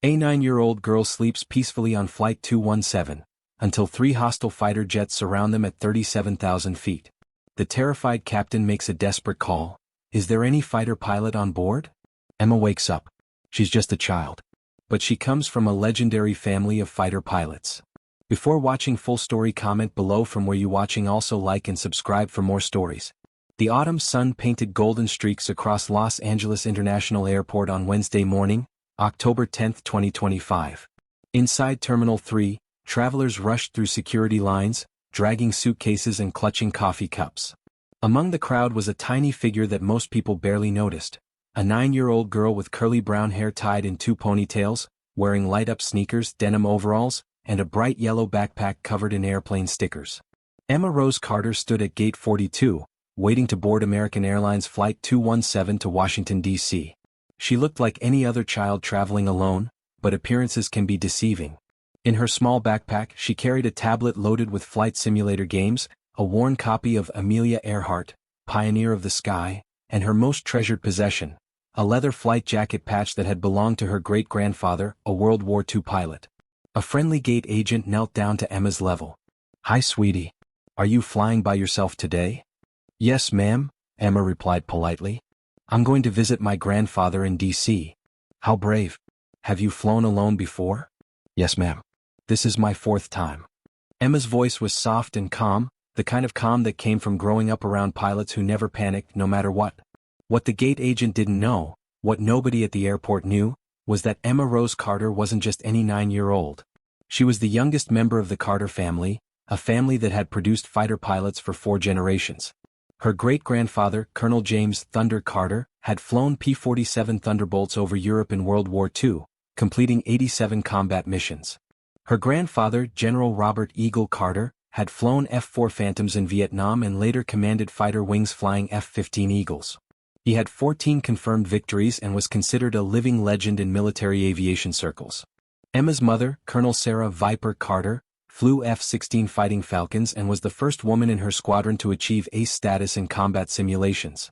A 9-year-old girl sleeps peacefully on Flight 217, until 3 hostile fighter jets surround them at 37,000 feet. The terrified captain makes a desperate call. Is there any fighter pilot on board? Emma wakes up. She's just a child. But she comes from a legendary family of fighter pilots. Before watching full story, comment below from where you watching. Also like and subscribe for more stories. The autumn sun painted golden streaks across Los Angeles International Airport on Wednesday morning, October 10, 2025. Inside Terminal 3, travelers rushed through security lines, dragging suitcases and clutching coffee cups. Among the crowd was a tiny figure that most people barely noticed. A 9-year-old girl with curly brown hair tied in 2 ponytails, wearing light-up sneakers, denim overalls, and a bright yellow backpack covered in airplane stickers. Emma Rose Carter stood at Gate 42, waiting to board American Airlines Flight 217 to Washington, D.C. She looked like any other child traveling alone, but appearances can be deceiving. In her small backpack, she carried a tablet loaded with flight simulator games, a worn copy of Amelia Earhart, Pioneer of the Sky, and her most treasured possession, a leather flight jacket patch that had belonged to her great-grandfather, a World War II pilot. A friendly gate agent knelt down to Emma's level. "Hi, sweetie. Are you flying by yourself today?" "Yes, ma'am," Emma replied politely. "I'm going to visit my grandfather in D.C. "How brave. Have you flown alone before?" "Yes, ma'am. This is my 4th time." Emma's voice was soft and calm, the kind of calm that came from growing up around pilots who never panicked no matter what. What the gate agent didn't know, what nobody at the airport knew, was that Emma Rose Carter wasn't just any 9-year-old. She was the youngest member of the Carter family, a family that had produced fighter pilots for 4 generations. Her great-grandfather, Colonel James "Thunder" Carter, had flown P-47 Thunderbolts over Europe in World War II, completing 87 combat missions. Her grandfather, General Robert "Eagle" Carter, had flown F-4 Phantoms in Vietnam and later commanded fighter wings flying F-15 Eagles. He had 14 confirmed victories and was considered a living legend in military aviation circles. Emma's mother, Colonel Sarah "Viper" Carter, flew F-16 Fighting Falcons and was the first woman in her squadron to achieve ace status in combat simulations.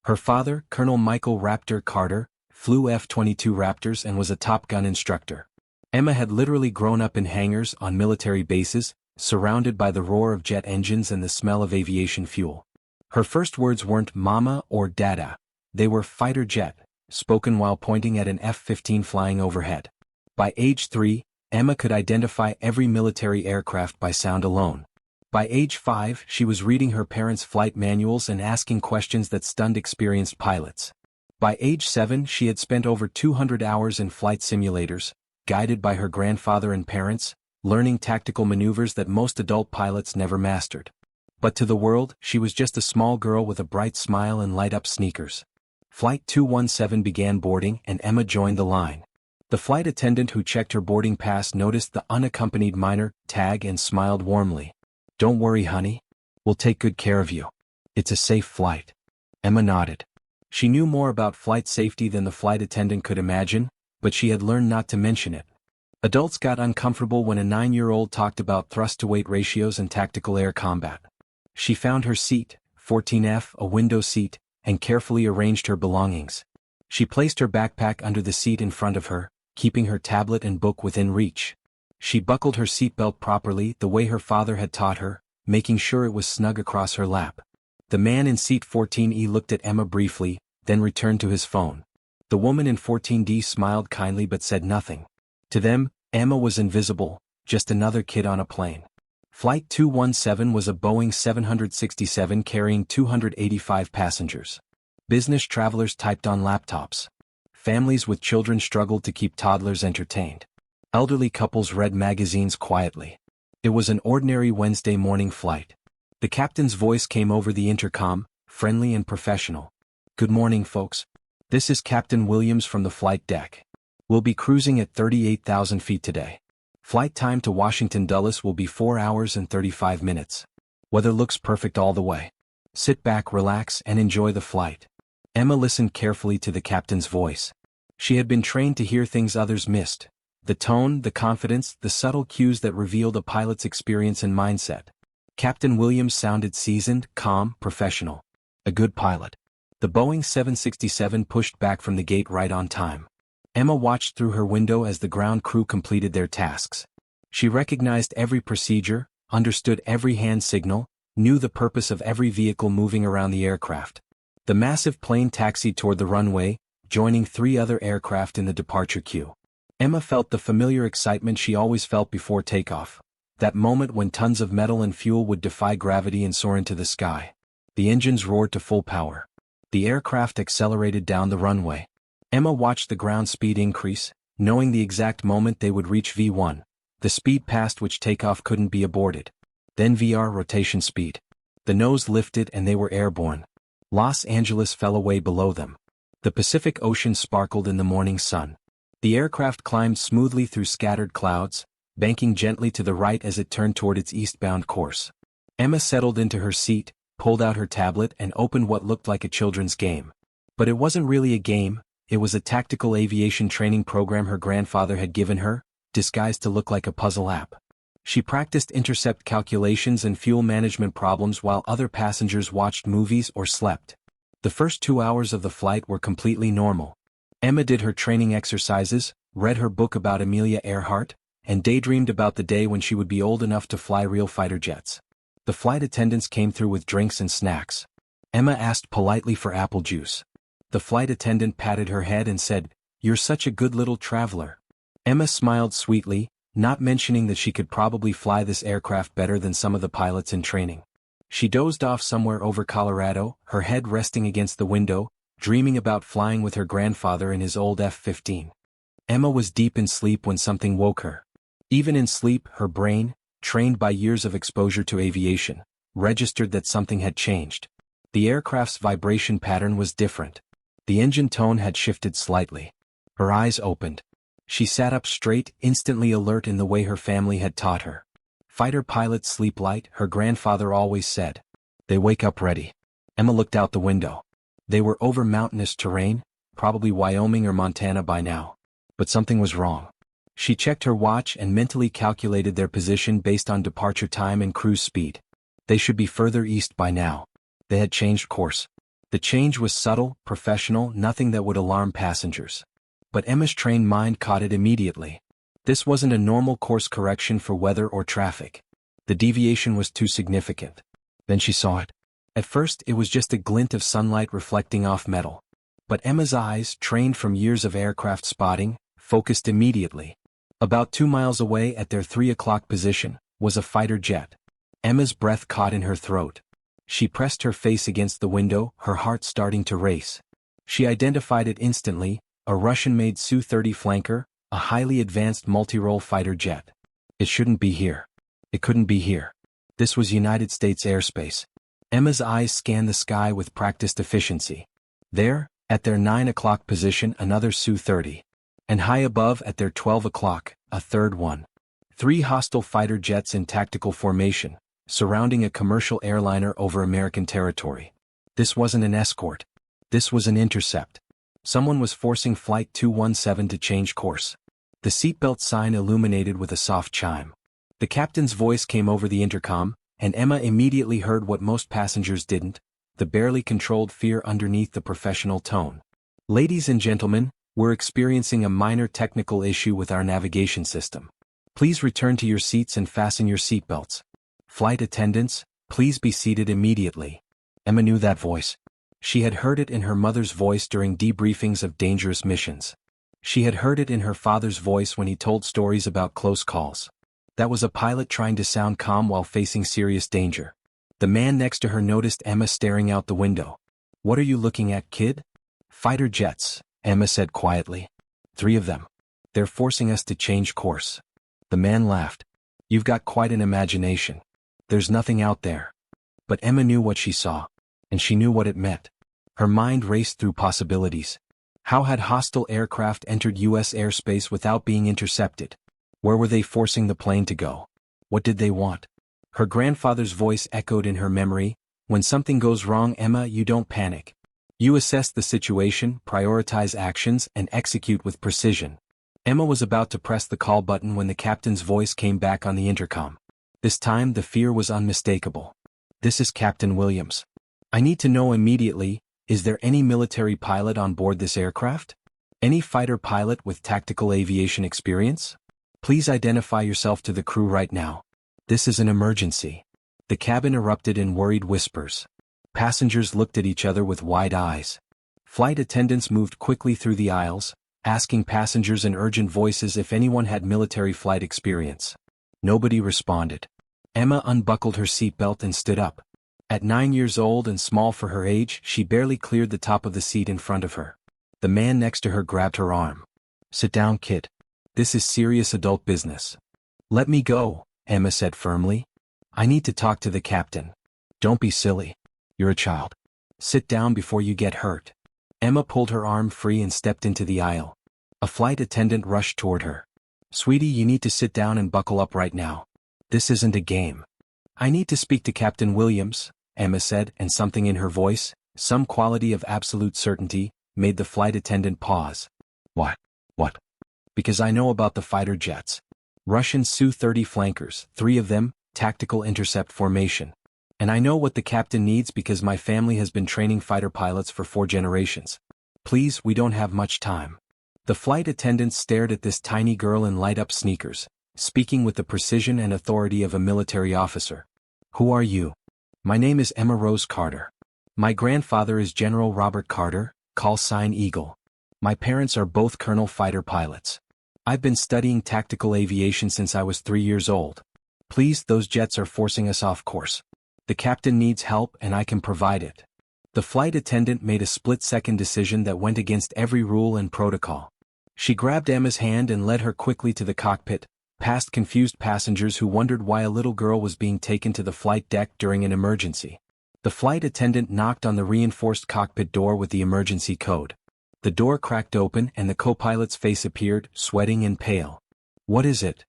Her father, Colonel Michael "Raptor" Carter, flew F-22 Raptors and was a Top Gun instructor. Emma had literally grown up in hangars on military bases, surrounded by the roar of jet engines and the smell of aviation fuel. Her first words weren't "mama" or "dada." They were "fighter jet," spoken while pointing at an F-15 flying overhead. By age 3, Emma could identify every military aircraft by sound alone. By age 5, she was reading her parents' flight manuals and asking questions that stunned experienced pilots. By age 7, she had spent over 200 hours in flight simulators, guided by her grandfather and parents, learning tactical maneuvers that most adult pilots never mastered. But to the world, she was just a small girl with a bright smile and light-up sneakers. Flight 217 began boarding and Emma joined the line. The flight attendant who checked her boarding pass noticed the unaccompanied minor tag and smiled warmly. "Don't worry, honey. We'll take good care of you. It's a safe flight." Emma nodded. She knew more about flight safety than the flight attendant could imagine, but she had learned not to mention it. Adults got uncomfortable when a 9-year-old talked about thrust-to-weight ratios and tactical air combat. She found her seat, 14F, a window seat, and carefully arranged her belongings. She placed her backpack under the seat in front of her, keeping her tablet and book within reach. She buckled her seatbelt properly the way her father had taught her, making sure it was snug across her lap. The man in seat 14E looked at Emma briefly, then returned to his phone. The woman in 14D smiled kindly but said nothing. To them, Emma was invisible, just another kid on a plane. Flight 217 was a Boeing 767 carrying 285 passengers. Business travelers typed on laptops. Families with children struggled to keep toddlers entertained. Elderly couples read magazines quietly. It was an ordinary Wednesday morning flight. The captain's voice came over the intercom, friendly and professional. "Good morning, folks. This is Captain Williams from the flight deck. We'll be cruising at 38,000 feet today. Flight time to Washington Dulles will be 4 hours and 35 minutes. Weather looks perfect all the way. Sit back, relax, and enjoy the flight." Emma listened carefully to the captain's voice. She had been trained to hear things others missed. The tone, the confidence, the subtle cues that revealed a pilot's experience and mindset. Captain Williams sounded seasoned, calm, professional. A good pilot. The Boeing 767 pushed back from the gate right on time. Emma watched through her window as the ground crew completed their tasks. She recognized every procedure, understood every hand signal, knew the purpose of every vehicle moving around the aircraft. The massive plane taxied toward the runway, joining 3 other aircraft in the departure queue. Emma felt the familiar excitement she always felt before takeoff. That moment when tons of metal and fuel would defy gravity and soar into the sky. The engines roared to full power. The aircraft accelerated down the runway. Emma watched the ground speed increase, knowing the exact moment they would reach V1, the speed past which takeoff couldn't be aborted. Then VR rotation speed. The nose lifted and they were airborne. Los Angeles fell away below them. The Pacific Ocean sparkled in the morning sun. The aircraft climbed smoothly through scattered clouds, banking gently to the right as it turned toward its eastbound course. Emma settled into her seat, pulled out her tablet and opened what looked like a children's game. But it wasn't really a game, it was a tactical aviation training program her grandfather had given her, disguised to look like a puzzle app. She practiced intercept calculations and fuel management problems while other passengers watched movies or slept. The first 2 hours of the flight were completely normal. Emma did her training exercises, read her book about Amelia Earhart, and daydreamed about the day when she would be old enough to fly real fighter jets. The flight attendants came through with drinks and snacks. Emma asked politely for apple juice. The flight attendant patted her head and said, "You're such a good little traveler." Emma smiled sweetly, not mentioning that she could probably fly this aircraft better than some of the pilots in training. She dozed off somewhere over Colorado, her head resting against the window, dreaming about flying with her grandfather in his old F-15. Emma was deep in sleep when something woke her. Even in sleep, her brain, trained by years of exposure to aviation, registered that something had changed. The aircraft's vibration pattern was different. The engine tone had shifted slightly. Her eyes opened. She sat up straight, instantly alert in the way her family had taught her. Fighter pilots sleep light, her grandfather always said. They wake up ready. Emma looked out the window. They were over mountainous terrain, probably Wyoming or Montana by now. But something was wrong. She checked her watch and mentally calculated their position based on departure time and cruise speed. They should be further east by now. They had changed course. The change was subtle, professional, nothing that would alarm passengers. But Emma's trained mind caught it immediately. This wasn't a normal course correction for weather or traffic. The deviation was too significant. Then she saw it. At first it was just a glint of sunlight reflecting off metal. But Emma's eyes, trained from years of aircraft spotting, focused immediately. About 2 miles away at their 3 o'clock position, was a fighter jet. Emma's breath caught in her throat. She pressed her face against the window, her heart starting to race. She identified it instantly, a Russian-made Su-30 flanker, a highly advanced multi-role fighter jet. It shouldn't be here. It couldn't be here. This was United States airspace. Emma's eyes scanned the sky with practiced efficiency. There, at their 9 o'clock position, another Su-30. And high above at their 12 o'clock, a third one. 3 hostile fighter jets in tactical formation, surrounding a commercial airliner over American territory. This wasn't an escort. This was an intercept. Someone was forcing Flight 217 to change course. The seatbelt sign illuminated with a soft chime. The captain's voice came over the intercom, and Emma immediately heard what most passengers didn't, the barely controlled fear underneath the professional tone. "Ladies and gentlemen, we're experiencing a minor technical issue with our navigation system. Please return to your seats and fasten your seatbelts. Flight attendants, please be seated immediately." Emma knew that voice. She had heard it in her mother's voice during debriefings of dangerous missions. She had heard it in her father's voice when he told stories about close calls. That was a pilot trying to sound calm while facing serious danger. The man next to her noticed Emma staring out the window. "What are you looking at, kid?" "Fighter jets," Emma said quietly. "3 of them. They're forcing us to change course." The man laughed. "You've got quite an imagination. There's nothing out there." But Emma knew what she saw, and she knew what it meant. Her mind raced through possibilities. How had hostile aircraft entered U.S. airspace without being intercepted? Where were they forcing the plane to go? What did they want? Her grandfather's voice echoed in her memory. "When something goes wrong, Emma, you don't panic. You assess the situation, prioritize actions, and execute with precision." Emma was about to press the call button when the captain's voice came back on the intercom. This time the fear was unmistakable. "This is Captain Williams. I need to know immediately, is there any military pilot on board this aircraft?" Any fighter pilot with tactical aviation experience? Please identify yourself to the crew right now. This is an emergency. The cabin erupted in worried whispers. Passengers looked at each other with wide eyes. Flight attendants moved quickly through the aisles, asking passengers in urgent voices if anyone had military flight experience. Nobody responded. Emma unbuckled her seatbelt and stood up. At 9 years old and small for her age, she barely cleared the top of the seat in front of her. The man next to her grabbed her arm. "Sit down, kid. This is serious adult business." "Let me go," Emma said firmly. "I need to talk to the captain." "Don't be silly. You're a child. Sit down before you get hurt." Emma pulled her arm free and stepped into the aisle. A flight attendant rushed toward her. "Sweetie, you need to sit down and buckle up right now. This isn't a game." "I need to speak to Captain Williams," Emma said, and something in her voice, some quality of absolute certainty, made the flight attendant pause. What? "Because I know about the fighter jets. Russian Su-30 flankers, 3 of them, tactical intercept formation. And I know what the captain needs because my family has been training fighter pilots for 4 generations. Please, we don't have much time." The flight attendant stared at this tiny girl in light-up sneakers, speaking with the precision and authority of a military officer. "Who are you?" "My name is Emma Rose Carter. My grandfather is General Robert Carter, call sign Eagle. My parents are both Colonel fighter pilots. I've been studying tactical aviation since I was 3 years old. Please, those jets are forcing us off course. The captain needs help and I can provide it." The flight attendant made a split-second decision that went against every rule and protocol. She grabbed Emma's hand and led her quickly to the cockpit, past confused passengers who wondered why a little girl was being taken to the flight deck during an emergency. The flight attendant knocked on the reinforced cockpit door with the emergency code. The door cracked open and the co-pilot's face appeared, sweating and pale. "What is it?"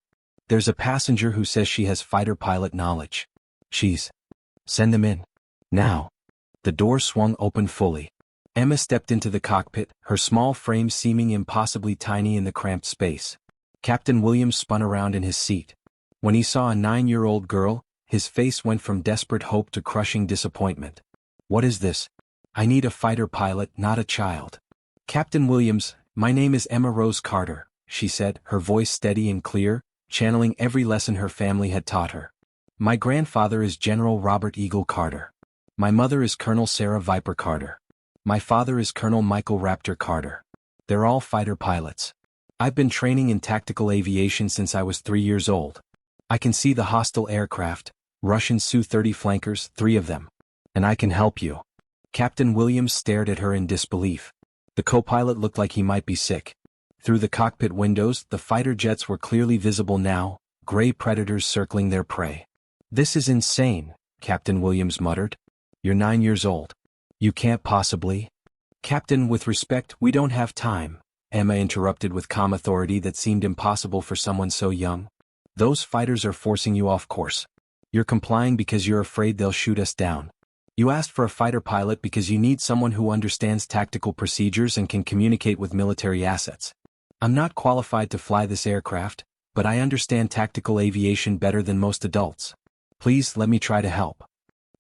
"There's a passenger who says she has fighter pilot knowledge. Send them in. Now." The door swung open fully. Emma stepped into the cockpit, her small frame seeming impossibly tiny in the cramped space. Captain Williams spun around in his seat. When he saw a 9-year-old girl, his face went from desperate hope to crushing disappointment. "What is this? I need a fighter pilot, not a child." "Captain Williams, my name is Emma Rose Carter," she said, her voice steady and clear, channeling every lesson her family had taught her. "My grandfather is General Robert Eagle Carter. My mother is Colonel Sarah Viper Carter. My father is Colonel Michael Raptor Carter. They're all fighter pilots. I've been training in tactical aviation since I was 3 years old. I can see the hostile aircraft, Russian Su-30 flankers, 3 of them. And I can help you." Captain Williams stared at her in disbelief. The co-pilot looked like he might be sick. Through the cockpit windows, the fighter jets were clearly visible now, gray predators circling their prey. "This is insane," Captain Williams muttered. "You're 9 years old. You can't possibly—" "Captain, with respect, we don't have time," Emma interrupted with calm authority that seemed impossible for someone so young. "Those fighters are forcing you off course. You're complying because you're afraid they'll shoot us down. You asked for a fighter pilot because you need someone who understands tactical procedures and can communicate with military assets. I'm not qualified to fly this aircraft, but I understand tactical aviation better than most adults. Please let me try to help."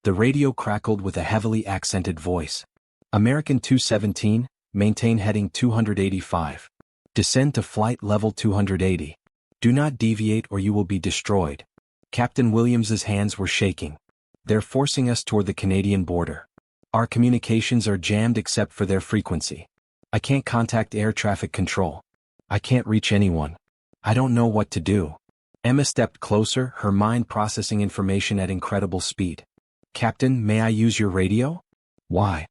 The radio crackled with a heavily accented voice. "American 217, maintain heading 285. Descend to flight level 280. Do not deviate or you will be destroyed." Captain Williams's hands were shaking. "They're forcing us toward the Canadian border. Our communications are jammed except for their frequency. I can't contact air traffic control. I can't reach anyone. I don't know what to do." Emma stepped closer, her mind processing information at incredible speed. "Captain, may I use your radio?" "Why?"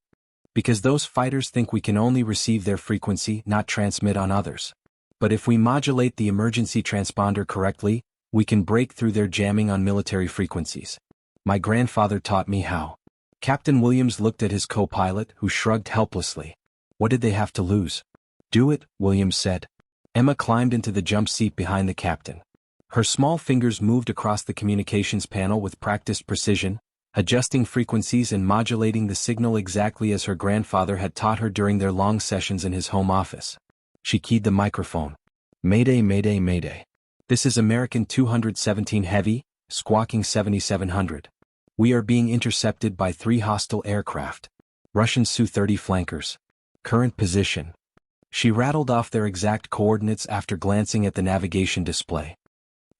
"Because those fighters think we can only receive their frequency, not transmit on others. But if we modulate the emergency transponder correctly, we can break through their jamming on military frequencies. My grandfather taught me how." Captain Williams looked at his co-pilot, who shrugged helplessly. What did they have to lose? "Do it," Williams said. Emma climbed into the jump seat behind the captain. Her small fingers moved across the communications panel with practiced precision, adjusting frequencies and modulating the signal exactly as her grandfather had taught her during their long sessions in his home office. She keyed the microphone. "Mayday, mayday, mayday. This is American 217 Heavy, squawking 7700. We are being intercepted by 3 hostile aircraft. Russian Su-30 flankers. Current position." She rattled off their exact coordinates after glancing at the navigation display.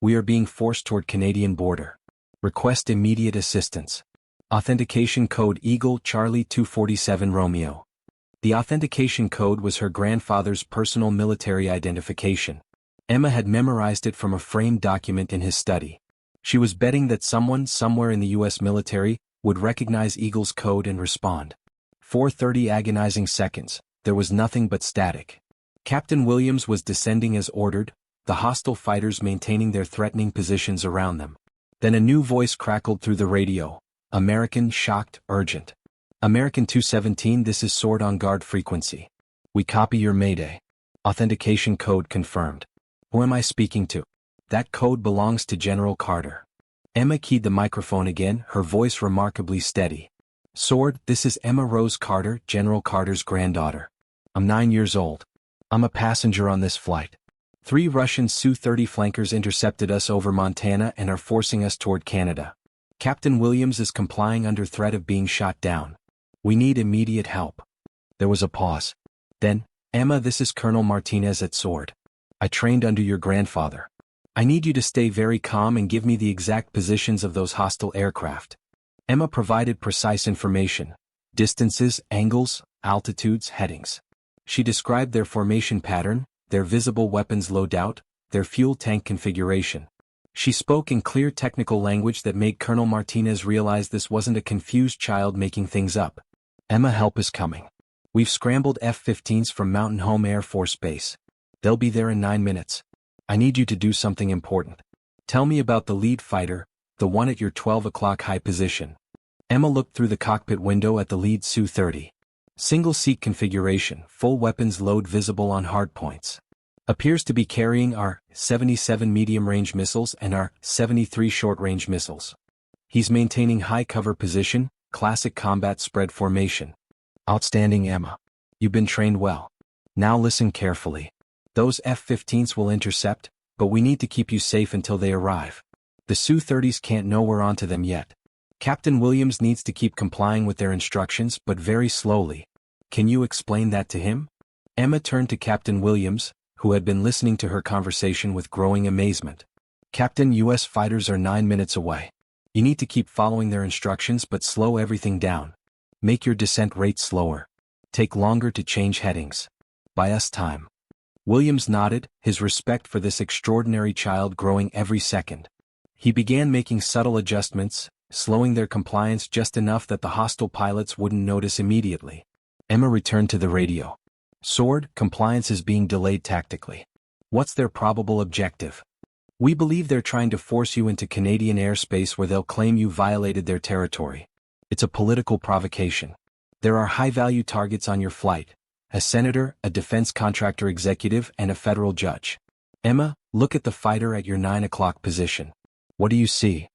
We are being forced toward Canadian border. Request immediate assistance. Authentication code Eagle Charlie 247 Romeo. The authentication code was her grandfather's personal military identification. Emma had memorized it from a framed document in his study. She was betting that someone somewhere in the U.S. military would recognize Eagle's code and respond. 4:30 agonizing seconds, there was nothing but static. Captain Williams was descending as ordered, the hostile fighters maintaining their threatening positions around them. Then a new voice crackled through the radio. American, shocked, urgent. American 217, this is Sword on guard frequency. We copy your mayday. Authentication code confirmed. Who am I speaking to? That code belongs to General Carter. Emma keyed the microphone again, her voice remarkably steady. Sword, this is Emma Rose Carter, General Carter's granddaughter. I'm 9 years old. I'm a passenger on this flight. 3 Russian Su-30 flankers intercepted us over Montana and are forcing us toward Canada. Captain Williams is complying under threat of being shot down. We need immediate help. There was a pause. Then, Emma, this is Colonel Martinez at Sword. I trained under your grandfather. I need you to stay very calm and give me the exact positions of those hostile aircraft. Emma provided precise information. Distances, angles, altitudes, headings. She described their formation pattern, their visible weapons loadout, their fuel tank configuration. She spoke in clear technical language that made Colonel Martinez realize this wasn't a confused child making things up. Emma, help is coming. We've scrambled F-15s from Mountain Home Air Force Base. They'll be there in 9 minutes. I need you to do something important. Tell me about the lead fighter, the one at your 12 o'clock high position. Emma looked through the cockpit window at the lead Su-30. Single seat configuration, full weapons load visible on hardpoints. Appears to be carrying our 77 medium-range missiles and our 73 short-range missiles. He's maintaining high cover position, classic combat spread formation. Outstanding, Emma. You've been trained well. Now listen carefully. Those F-15s will intercept, but we need to keep you safe until they arrive. The Su-30s can't know we're onto them yet. Captain Williams needs to keep complying with their instructions, but very slowly. Can you explain that to him? Emma turned to Captain Williams, who had been listening to her conversation with growing amazement. Captain, U.S. fighters are 9 minutes away. You need to keep following their instructions but slow everything down. Make your descent rate slower. Take longer to change headings. Buy us time. Williams nodded, his respect for this extraordinary child growing every second. He began making subtle adjustments, slowing their compliance just enough that the hostile pilots wouldn't notice immediately. Emma returned to the radio. Sword, compliance is being delayed tactically. What's their probable objective? We believe they're trying to force you into Canadian airspace where they'll claim you violated their territory. It's a political provocation. There are high-value targets on your flight: a senator, a defense contractor executive, and a federal judge. Emma, look at the fighter at your 9 o'clock position. What do you see?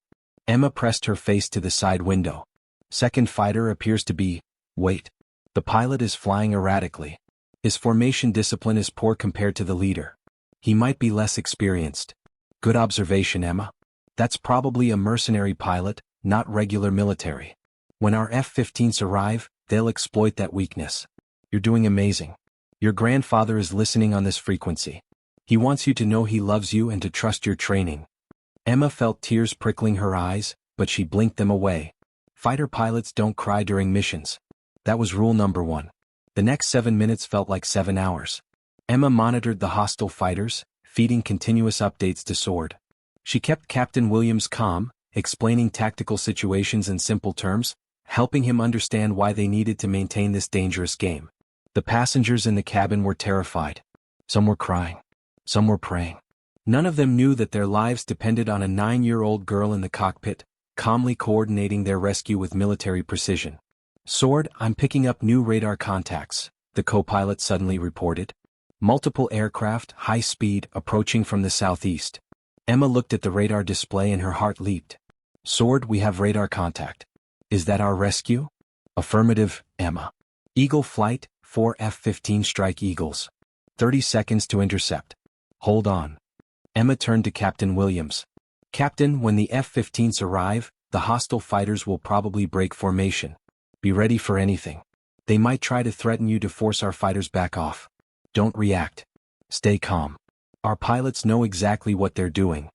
Emma pressed her face to the side window. Second fighter appears to be... Wait. The pilot is flying erratically. His formation discipline is poor compared to the leader. He might be less experienced. Good observation, Emma. That's probably a mercenary pilot, not regular military. When our F-15s arrive, they'll exploit that weakness. You're doing amazing. Your grandfather is listening on this frequency. He wants you to know he loves you and to trust your training. Emma felt tears prickling her eyes, but she blinked them away. Fighter pilots don't cry during missions. That was rule number 1. The next 7 minutes felt like 7 hours. Emma monitored the hostile fighters, feeding continuous updates to Sword. She kept Captain Williams calm, explaining tactical situations in simple terms, helping him understand why they needed to maintain this dangerous game. The passengers in the cabin were terrified. Some were crying. Some were praying. None of them knew that their lives depended on a 9-year-old girl in the cockpit, calmly coordinating their rescue with military precision. Sword, I'm picking up new radar contacts, the co-pilot suddenly reported. Multiple aircraft, high speed, approaching from the southeast. Emma looked at the radar display and her heart leaped. Sword, we have radar contact. Is that our rescue? Affirmative, Emma. Eagle flight, 4 F-15 Strike Eagles. 30 seconds to intercept. Hold on. Emma turned to Captain Williams. Captain, when the F-15s arrive, the hostile fighters will probably break formation. Be ready for anything. They might try to threaten you to force our fighters back off. Don't react. Stay calm. Our pilots know exactly what they're doing.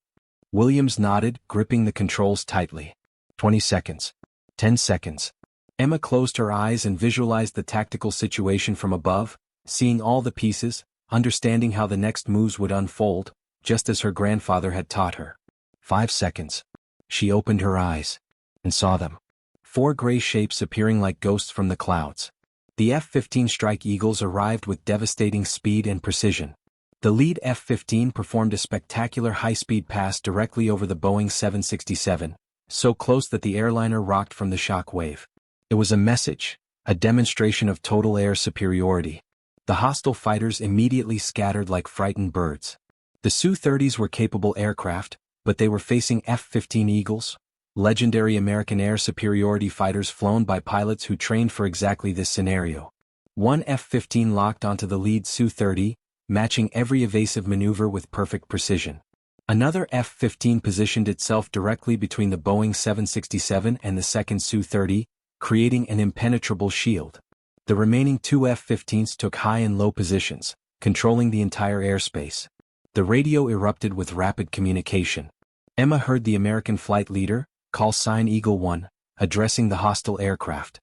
Williams nodded, gripping the controls tightly. 20 seconds. 10 seconds. Emma closed her eyes and visualized the tactical situation from above, seeing all the pieces, understanding how the next moves would unfold, just as her grandfather had taught her. 5 seconds. She opened her eyes and saw them. 4 gray shapes appearing like ghosts from the clouds. The F-15 Strike Eagles arrived with devastating speed and precision. The lead F-15 performed a spectacular high-speed pass directly over the Boeing 767, so close that the airliner rocked from the shock wave. It was a message, a demonstration of total air superiority. The hostile fighters immediately scattered like frightened birds. The Su-30s were capable aircraft, but they were facing F-15 Eagles, legendary American air superiority fighters flown by pilots who trained for exactly this scenario. One F-15 locked onto the lead Su-30, matching every evasive maneuver with perfect precision. Another F-15 positioned itself directly between the Boeing 767 and the second Su-30, creating an impenetrable shield. The remaining 2 F-15s took high and low positions, controlling the entire airspace. The radio erupted with rapid communication. Emma heard the American flight leader, call sign Eagle 1, addressing the hostile aircraft.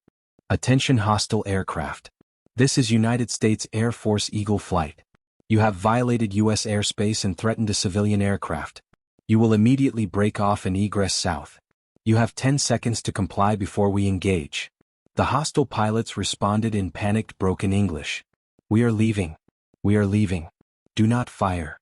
Attention hostile aircraft. This is United States Air Force Eagle Flight. You have violated U.S. airspace and threatened a civilian aircraft. You will immediately break off and egress south. You have 10 seconds to comply before we engage. The hostile pilots responded in panicked broken English. We are leaving. We are leaving. Do not fire.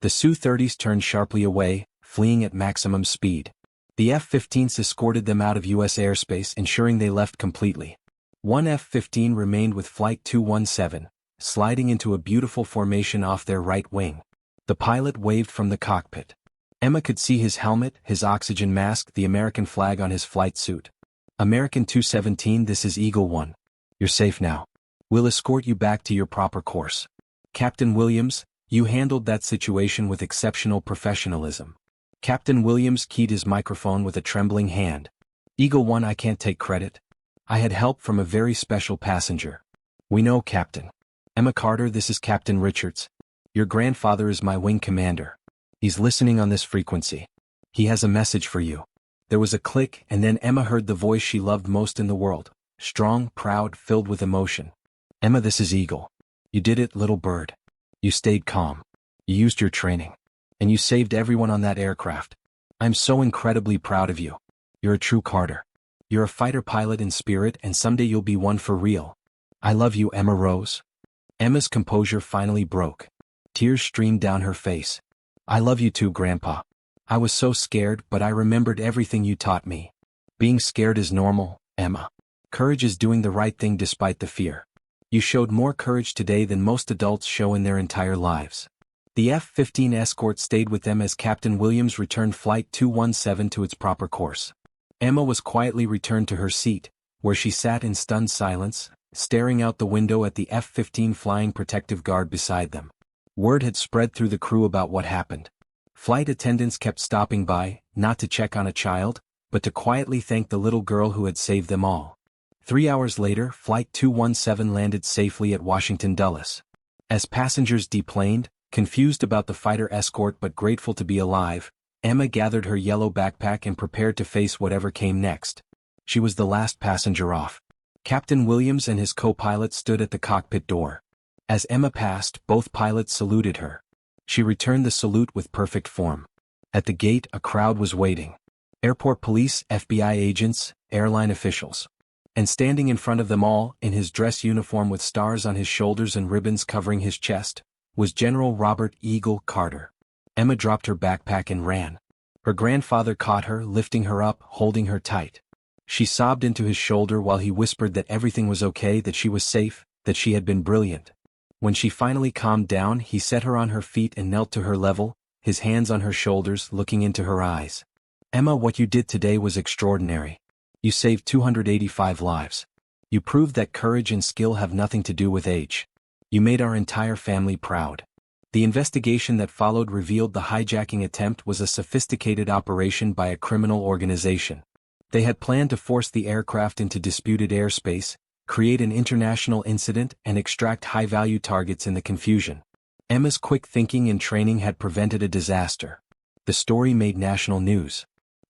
The Su-30s turned sharply away, fleeing at maximum speed. The F-15s escorted them out of U.S. airspace, ensuring they left completely. One F-15 remained with Flight 217, sliding into a beautiful formation off their right wing. The pilot waved from the cockpit. Emma could see his helmet, his oxygen mask, the American flag on his flight suit. American 217, this is Eagle 1. You're safe now. We'll escort you back to your proper course. Captain Williams, you handled that situation with exceptional professionalism. Captain Williams keyed his microphone with a trembling hand. Eagle 1, I can't take credit. I had help from a very special passenger. We know, Captain. Emma Carter, this is Captain Richards. Your grandfather is my wing commander. He's listening on this frequency. He has a message for you. There was a click, and then Emma heard the voice she loved most in the world. Strong, proud, filled with emotion. Emma, this is Eagle. You did it, little bird. You stayed calm. You used your training. And you saved everyone on that aircraft. I'm so incredibly proud of you. You're a true Carter. You're a fighter pilot in spirit, and someday you'll be one for real. I love you, Emma Rose. Emma's composure finally broke. Tears streamed down her face. I love you too, Grandpa. I was so scared, but I remembered everything you taught me. Being scared is normal, Emma. Courage is doing the right thing despite the fear. You showed more courage today than most adults show in their entire lives. The F-15 escort stayed with them as Captain Williams returned Flight 217 to its proper course. Emma was quietly returned to her seat, where she sat in stunned silence, staring out the window at the F-15 flying protective guard beside them. Word had spread through the crew about what happened. Flight attendants kept stopping by, not to check on a child, but to quietly thank the little girl who had saved them all. 3 hours later, Flight 217 landed safely at Washington Dulles. As passengers deplaned, confused about the fighter escort but grateful to be alive, Emma gathered her yellow backpack and prepared to face whatever came next. She was the last passenger off. Captain Williams and his co-pilot stood at the cockpit door. As Emma passed, both pilots saluted her. She returned the salute with perfect form. At the gate, a crowd was waiting. Airport police, FBI agents, airline officials. And standing in front of them all, in his dress uniform with stars on his shoulders and ribbons covering his chest, was General Robert Eagle Carter. Emma dropped her backpack and ran. Her grandfather caught her, lifting her up, holding her tight. She sobbed into his shoulder while he whispered that everything was okay, that she was safe, that she had been brilliant. When she finally calmed down, he set her on her feet and knelt to her level, his hands on her shoulders, looking into her eyes. Emma, what you did today was extraordinary. You saved 285 lives. You proved that courage and skill have nothing to do with age. You made our entire family proud. The investigation that followed revealed the hijacking attempt was a sophisticated operation by a criminal organization. They had planned to force the aircraft into disputed airspace, create an international incident and extract high-value targets in the confusion. Emma's quick thinking and training had prevented a disaster. The story made national news.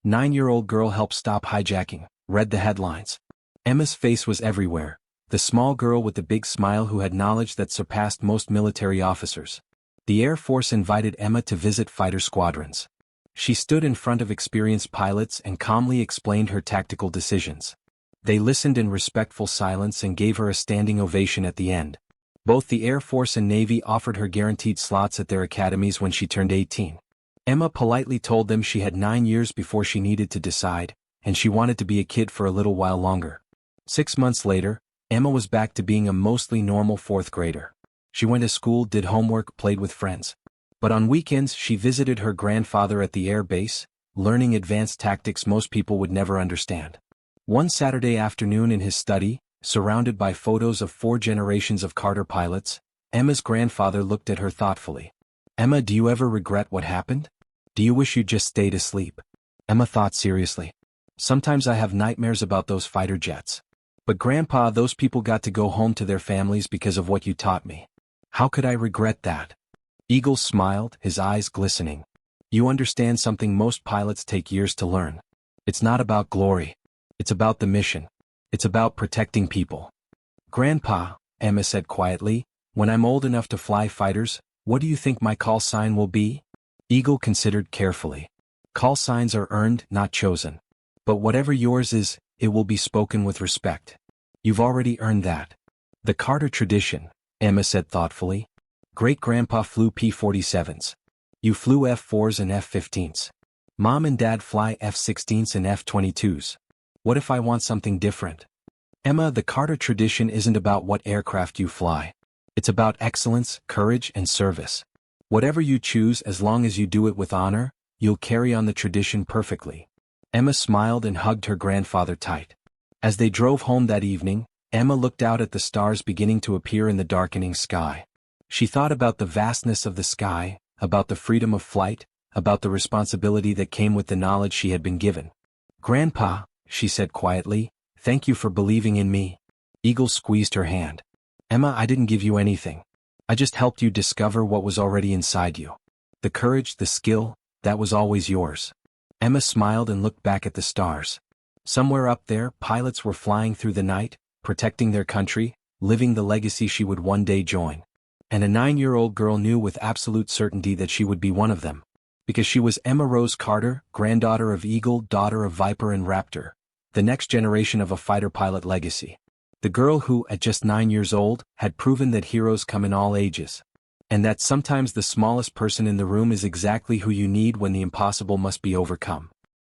9-year-old girl helped stop hijacking, read the headlines. Emma's face was everywhere, the small girl with the big smile who had knowledge that surpassed most military officers. The Air Force invited Emma to visit fighter squadrons. She stood in front of experienced pilots and calmly explained her tactical decisions. They listened in respectful silence and gave her a standing ovation at the end. Both the Air Force and Navy offered her guaranteed slots at their academies when she turned 18. Emma politely told them she had 9 years before she needed to decide, and she wanted to be a kid for a little while longer. 6 months later, Emma was back to being a mostly normal 4th grader. She went to school, did homework, played with friends. But on weekends she visited her grandfather at the air base, learning advanced tactics most people would never understand. One Saturday afternoon in his study, surrounded by photos of 4 generations of Carter pilots, Emma's grandfather looked at her thoughtfully. "Emma, do you ever regret what happened? Do you wish you just stayed asleep?" Emma thought seriously. "Sometimes I have nightmares about those fighter jets. But Grandpa, those people got to go home to their families because of what you taught me. How could I regret that?" Eagle smiled, his eyes glistening. "You understand something most pilots take years to learn. It's not about glory. It's about the mission. It's about protecting people." "Grandpa," Emma said quietly, "when I'm old enough to fly fighters, what do you think my call sign will be?" Eagle considered carefully. "Call signs are earned, not chosen. But whatever yours is, it will be spoken with respect. You've already earned that." "The Carter tradition," Emma said thoughtfully. "Great-grandpa flew P-47s. You flew F-4s and F-15s. Mom and Dad fly F-16s and F-22s. What if I want something different?" "Emma, the Carter tradition isn't about what aircraft you fly. It's about excellence, courage, and service. Whatever you choose, as long as you do it with honor, you'll carry on the tradition perfectly." Emma smiled and hugged her grandfather tight. As they drove home that evening, Emma looked out at the stars beginning to appear in the darkening sky. She thought about the vastness of the sky, about the freedom of flight, about the responsibility that came with the knowledge she had been given. "Grandpa," she said quietly, "thank you for believing in me." Eagle squeezed her hand. "Emma, I didn't give you anything. I just helped you discover what was already inside you. The courage, the skill, that was always yours." Emma smiled and looked back at the stars. Somewhere up there, pilots were flying through the night, protecting their country, living the legacy she would one day join. And a 9-year-old girl knew with absolute certainty that she would be one of them. Because she was Emma Rose Carter, granddaughter of Eagle, daughter of Viper and Raptor, the next generation of a fighter pilot legacy. The girl who, at just 9 years old, had proven that heroes come in all ages. And that sometimes the smallest person in the room is exactly who you need when the impossible must be overcome.